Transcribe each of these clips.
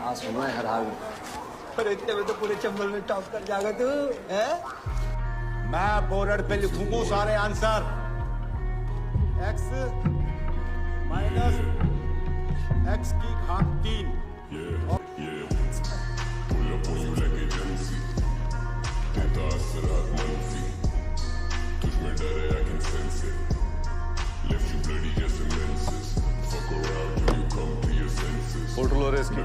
आज सुना है हर हाल में। पर इतने में तो पूरे चंबल में टॉप कर जाएगा तू, हैं? मैं बोर्ड पे लिखूंगा सारे आंसर। x माइनस x की घात 3। फोटो लो रे इसकी।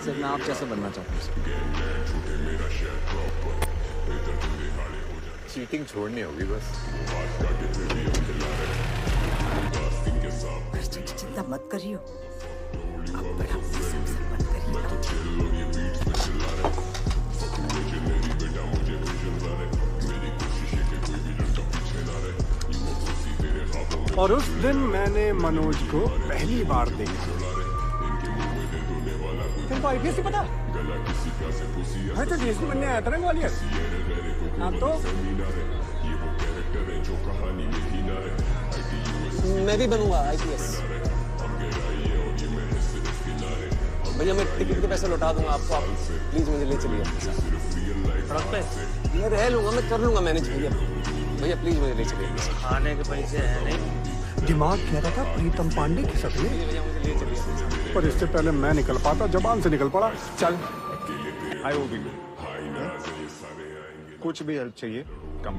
सिर्फ मैं आप जैसे बनना चाहता हूँ। चीटिंग छोड़नी होगी बस। चिंता मत करियो, अब बड़ा सब मत करियो। और उस दिन मैंने मनोज को पहली बार देखा। तुमको आईपीएस से पता? मैं तो डीएसपी बनने आया था ना ग्वालियर। हाँ तो मैं भी बनूंगा आईपीएस। भैया मैं टिकट के पैसे लौटा दूंगा आपको, आप प्लीज मुझे ले चलिए अपने साथ। मैं रह लूंगा, मैं कर लूंगा मैनेज। भैया प्लीज मुझे ले चलिए। खाने के पैसे है नहीं। दिमाग कह रहा था प्रीतम पांडे की शक्ल में, पर इससे पहले मैं निकल पाता, जबान से निकल पड़ा। चल आई वो भी कुछ भी हेल्प चाहिए कम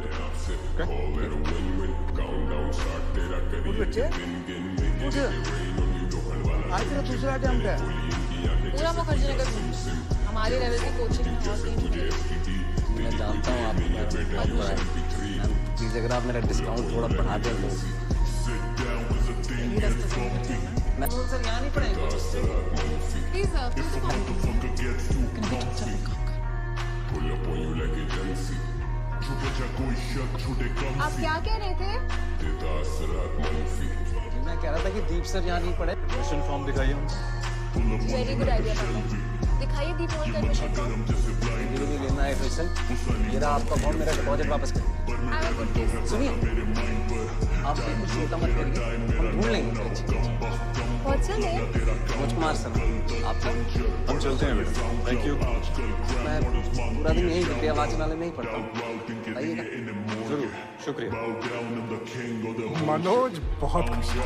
बच्चे आज तेरा दूसरा अटेम्प्ट है। पूरा मुखर्जी नगर हमारे लेवल की कोचिंग। मैं जानता हूँ आप प्लीज अगर आप मेरा डिस्काउंट थोड़ा बढ़ा दें तो मैं सर यहाँ नहीं पड़ेगा। प्लीज आप क्या कह रहे थे? मैं कह रहा था कि दीप सर यहाँ नहीं पड़े। एडमिशन फॉर्म दिखाइए। वेरी गुड आइडिया पापा, दिखाइए दीप और का एडमिशन फॉर्म। मुझे भी लेना है एडमिशन। ये रहा आपका फॉर्म, मेरा डिपॉजिट वापस कर। Have a good day. सुनिए आप बिल्कुल चिंता मत करिए, हम ढूंढ लेंगे। What's your name? Manoj Kumar sir. आप हम चलते हैं बेटा। Thank you. मैं पूरा दिन यही विद्यावाच वाले में ही पढ़ता हूँ, आइएगा जरूर, शुक्रिया। मनोज बहुत खुश था,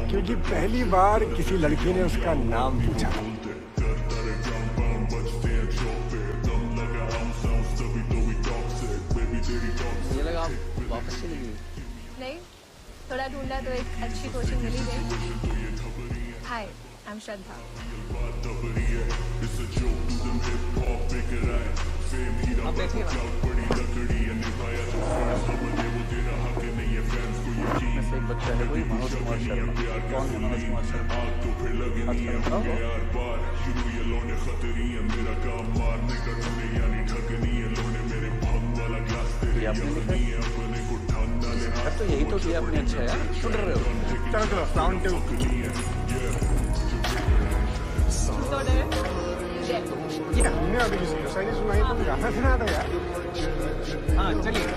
क्योंकि पहली बार किसी लड़की ने उसका नाम पूछा। मुझे लगा आप वापस चली गई। नहीं, थोड़ा ढूंढा तो एक अच्छी कोचिंग मिली गई। हाय, आई एम श्रद्धा। आप बैठिए ना। इसमें से एक बच्चा है कोई मनोज कुमार शर्मा। कौन है मनोज कुमार शर्मा? ये आपने लिखा है? अब तो यही तो किया आपने। अच्छा यार, क्यों डर रहे हो? चलो चलो साउंड टू। ये हमने अभी किसी को सही सुनाई, तुम गाना सुना दो यार। हाँ चलिए।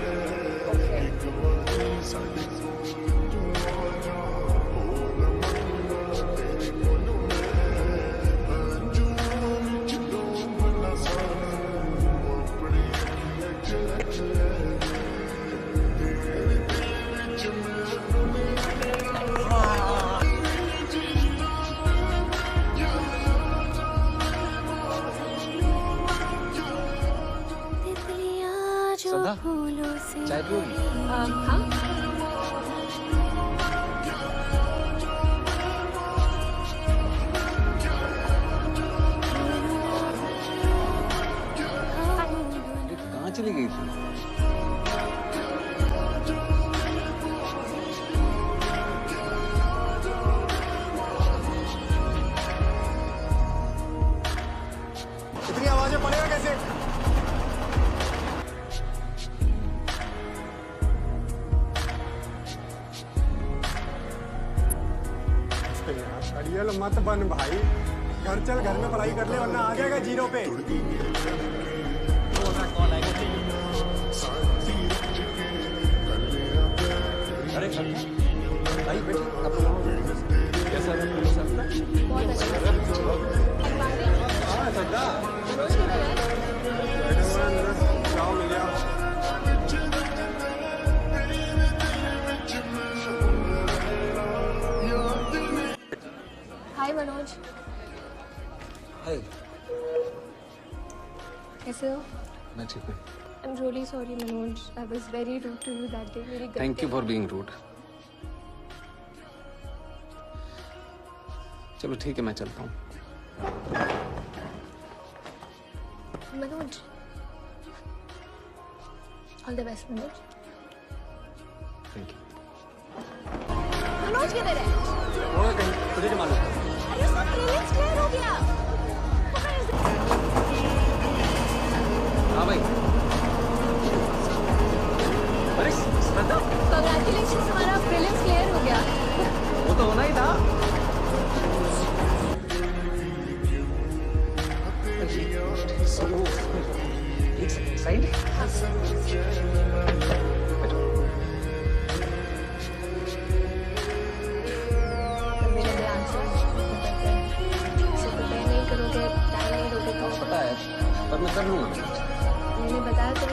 सदा चाय पियोगी? हाँ। कहाँ चली गई थी? इतनी आवाजें पड़ेगा कैसे? अड़ियल मत बन भाई, घर चल, घर में पढ़ाई कर ले वरना आ जाएगा जीरो पे। कौन आएगा? कैसे हो? मैं ठीक हूँ। I'm really sorry Manoj, I was very rude to you that day. मेरी thank you for being rude. चलो ठीक है, मैं चलता हूँ। Manoj, all the best Manoj. Thank you. Manoj किधर है? होगा कहीं, तुझे क्या मालूम? अरे सब प्रीलिम्स क्लियर हो गया। हाँ भाई। अरे श्रद्धा, Congratulations, तुम्हारा प्रीलिम्स क्लियर हो गया। वो तो होना ही था। एक साइड। मेरे लिए आंसर प्रिपेयर नहीं करोगे, टाइम नहीं दोगे तो पता है, पर मैं कर लूँगा। मैंने बताया तो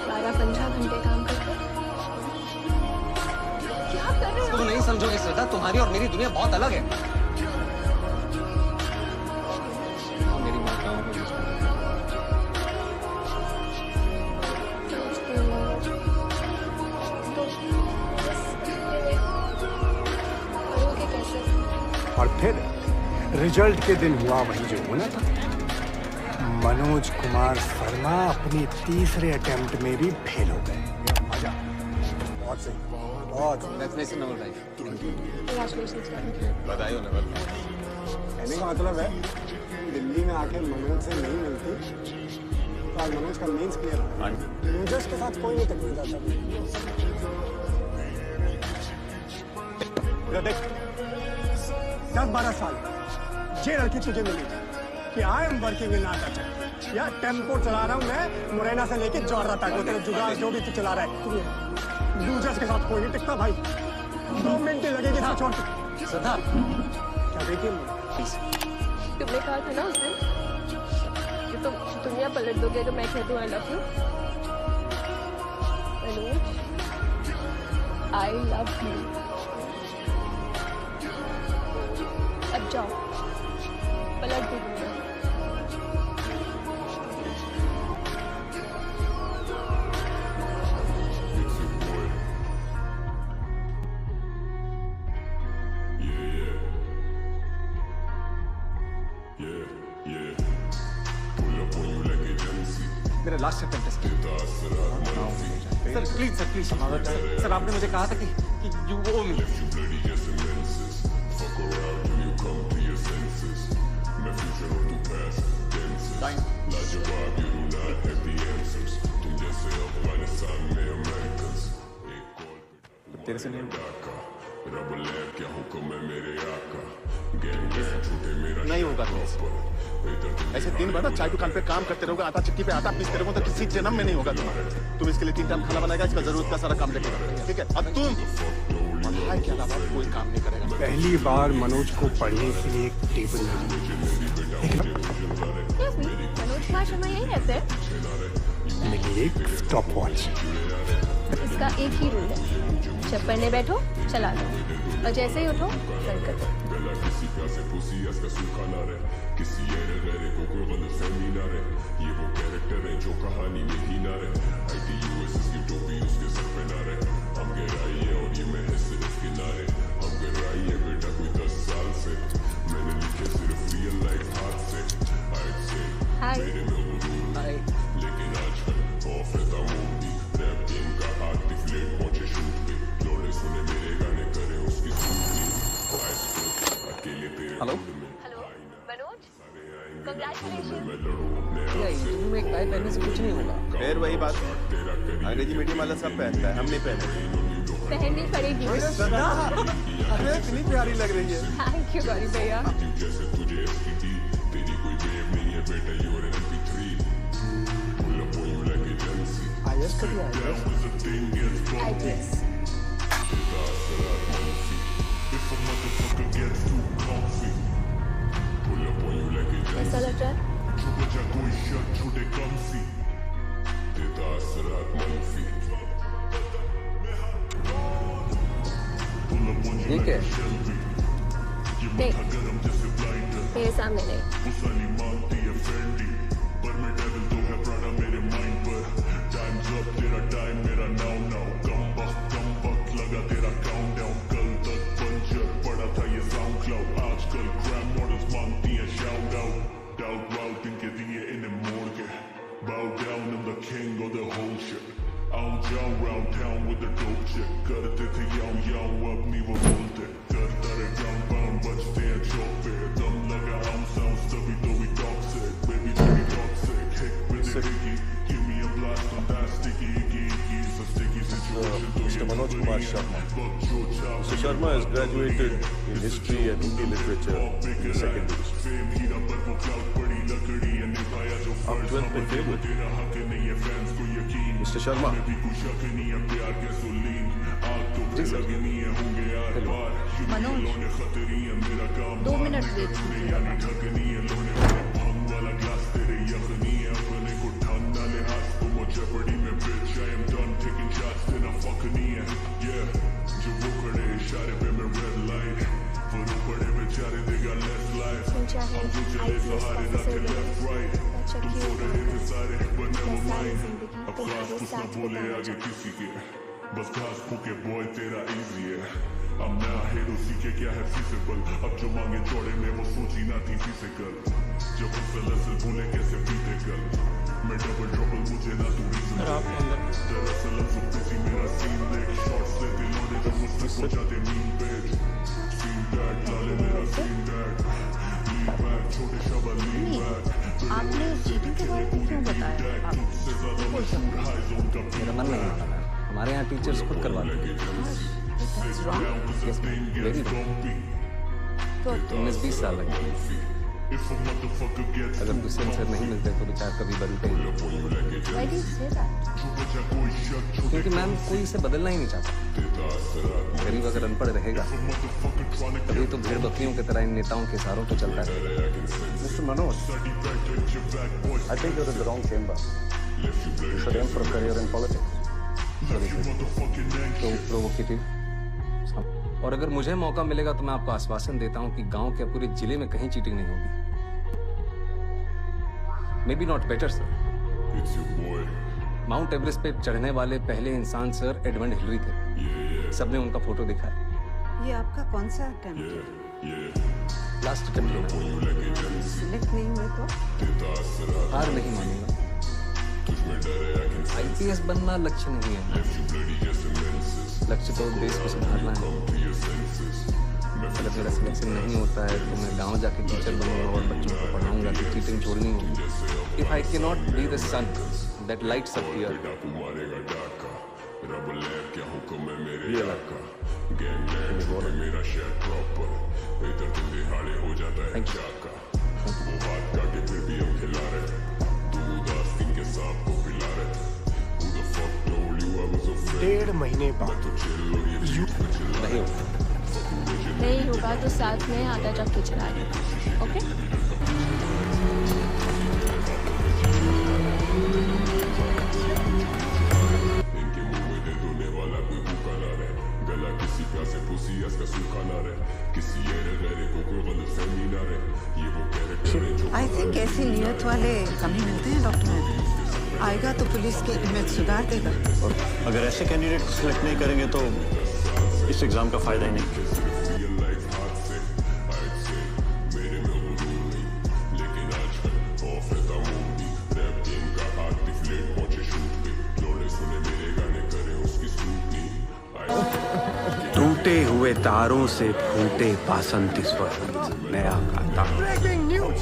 12-15 घंटे काम करते। क्या कर रहे तुम हो? नहीं समझोगी श्रद्धा, तुम्हारी और मेरी दुनिया बहुत अलग है। मेरी माँ का करोगे कैसे? और फिर रिजल्ट के दिन हुआ वही जो होना था। मनोज कुमार शर्मा अपनी तीसरे अटेम्प्ट में भी फेल हो गए। बहुत सही, बहुत। Congratulations, Naval भाई। Congratulations, बधाई हो नवल। कहने का मतलब है दिल्ली में आके मनोज से नहीं मिलती तो आज मनोज का मेंस क्लियर हो। लूजर्स के साथ कोई नहीं टक्कर जाता। देख 10-12 साल ये लड़की तुझे मिलेगी कि आई एम वर्किंग इन नाटा या टेम्पो चला रहा हूँ मैं मुरैना से लेके जौहरा तक, वो तेरे जुगाड़ जो भी तू चला रहा है। लूजर्स के साथ कोई नहीं टिकता भाई। 2 मिनट ही लगेगी ना छोड़। श्रद्धा, क्या देखिए प्लीज। तुमने कहा था ना उस दिन कि तुम दुनिया पलट दोगे अगर मैं कह दूँ I love you. Manoj, I love you. अब जाओ, पलट दो दुनिया। मेरा लास्ट अटेम्प्ट है सर, प्लीज सर, आपने मुझे कहा था कि यू वो मी। तेरे से नहीं होगा तेरे से। ऐसे दिन भर ना चाय दुकान पे काम करते रहोगे, आटा चक्की पे आटा पीसते रहोगे तो किसी जन्म में नहीं होगा तुम्हारा। तुम इसके लिए 3 टाइम खाना बनाएगा, इसका जरूरत का सारा काम देखेगा, ठीक है? अब तुम पढ़ाई के अलावा कोई काम नहीं करेगा। पहली बार मनोज को पढ़ने के लिए एक टेबल मनोज कुमार शर्मा यही रहते हैं। मिली, एक स्टॉप वॉच। इसका एक ही रूल है, जब पढ़ने बैठो चला लो और जैसे ही उठो बंद कर दो। Hi hello, Manoj, congratulation. Interview में एक टाई पहनने से कुछ नहीं होगा। फिर वही बात, अंग्रेजी मीडियम वाला सब पहनता है, हम नहीं पहनते। पहननी पड़ेगी। अरे इतनी प्यारी लग रही है। थैंक यू गौरी भैया। आईएएस का भी आईएएस। आईपीएस। कैसा लग रहा है? ठीक है। देख, मेरे सामने नहीं। Mr. Manoj Kumar Sharma. Mr. Sharma has graduated in history and Hindi literature in the second division. आप 12th में फेल हुए। Mr. Sharma. जी sir. Hello. Manoj 2 minute wait कीजिएगा। चाहे IPS ऑफिसर बने या चक्की उतारकर, या सारी जिंदगी तुम्हारे साथ बिताना चाहती हूँ। बस घास फूके बॉय तेरा इजी है अब नया हेरो सीखे क्या है फिजिबल अब जो मांगे चौड़े में वो सोची ना थी फिजिकल जब असल भूले कैसे बीते कल मैं डबल ट्रबल मुझे ना तू दरअसल अब सब किसी मेरा सीन देख शॉट्स लेते लौटे जब मुझसे पहुंचाते मीन पेज सीन डैड डाले मेरा सीन डैड लीड बैक छोटे शबल लीड बैक आपने चीटिंग के बारे में क्यों बताया? तुझसे ज्यादा मशहूर हाई जोन का मेरा मन नहीं माना मैम, हमारे यहाँ टीचर्स खुद करवाते हैं। That's wrong. Yes, ma'am. Very wrong. तो 19-20 साल लगे। अगर कोई सेंसर नहीं मिलते तो बेचारा कभी बदलते ही नहीं। Why do you say that? क्योंकि मैम कोई इसे बदलना ही नहीं चाहता। गरीब अगर अनपढ़ रहेगा तभी तो भेड़ बकरियों की तरह इन नेताओं के इशारों पे चलता है। Mr. Manoj, I think you're in the wrong chamber. You should aim for a career in politics. तो प्रोवोकेटिव। और अगर मुझे मौका मिलेगा तो मैं आपको आश्वासन देता हूं कि गांव के पूरे जिले में कहीं चीटिंग नहीं होगी। May be not better sir. Mount Everest पे चढ़ने वाले पहले इंसान सर एडमंड हिलरी थे। सबने उनका फोटो दिखा है। ये आपका कौन सा अटेम्प्ट है? लास्ट अटेम्प्ट में सिलेक्ट नहीं हुए तो हार नहीं मानूंगा। IPS बनना लक्ष्य नहीं है, लक्ष्य तो देश को सुधारना है। अगर मेरा सिलेक्शन नहीं होता है तो मैं गांव जाके टीचर बनूंगा और बच्चों को पढ़ाऊंगा कि चीटिंग छोड़नी होगी। If I cannot be the sun that lights up the earth, ये लड़का thank you. डेढ़ महीने बाद नहीं होगा। नहीं होगा तो साथ में आटा चक्की चला लेना। ओके? इनके मुंह में दे दोने वाला कोई भूखा ना रहे गला किसी प्यासे पुसी इसका सूखा ना रहे किसी गहरे को कोई गलतफहमी ना रहे ये वो कैरेक्टर है जो आई थिंक ऐसी नियत वाले कम ही मिलते हैं डॉक्टर में। आएगा तो पुलिस की इमेज सुधार देगा। और अगर ऐसे कैंडिडेट को सिलेक्ट नहीं करेंगे तो इस एग्जाम का फायदा ही नहीं। रियल लाइफ हाथ से आज से मेरे में गुरूर नहीं लेकिन आजकल ऑफ रहता हूँ भी रैप गेम का हाथ डिफ्लेट पहुंचे शूट पे लोड़े सुने मेरे गाने करे उसकी स्क्रूटनी टूटे हुए तारों से फूटे बासंती स्वर नया गाता। Breaking news,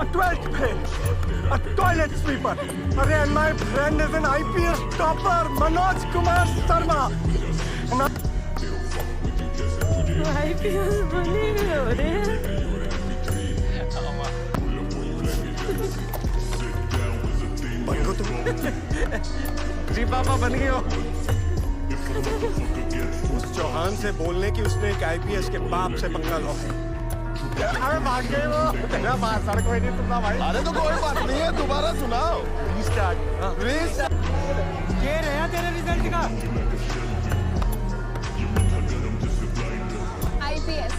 a 12th fail, a toilet sweeper, and my friend is an IPS topper, Manoj Kumar Sharma. IPS बने हुए हो रहे हैं। बन गो तुम। जी पापा बन गए हो। उस चौहान से बोलने की उसने एक IPS के बाप से पंगा लो है। अरे भाग गए वो। तेरा बात सड़क में नहीं सुनना भाई। अरे तो कोई बात नहीं है दोबारा सुनाओ प्लीज। ये रहा तेरे रिजल्ट का। IPS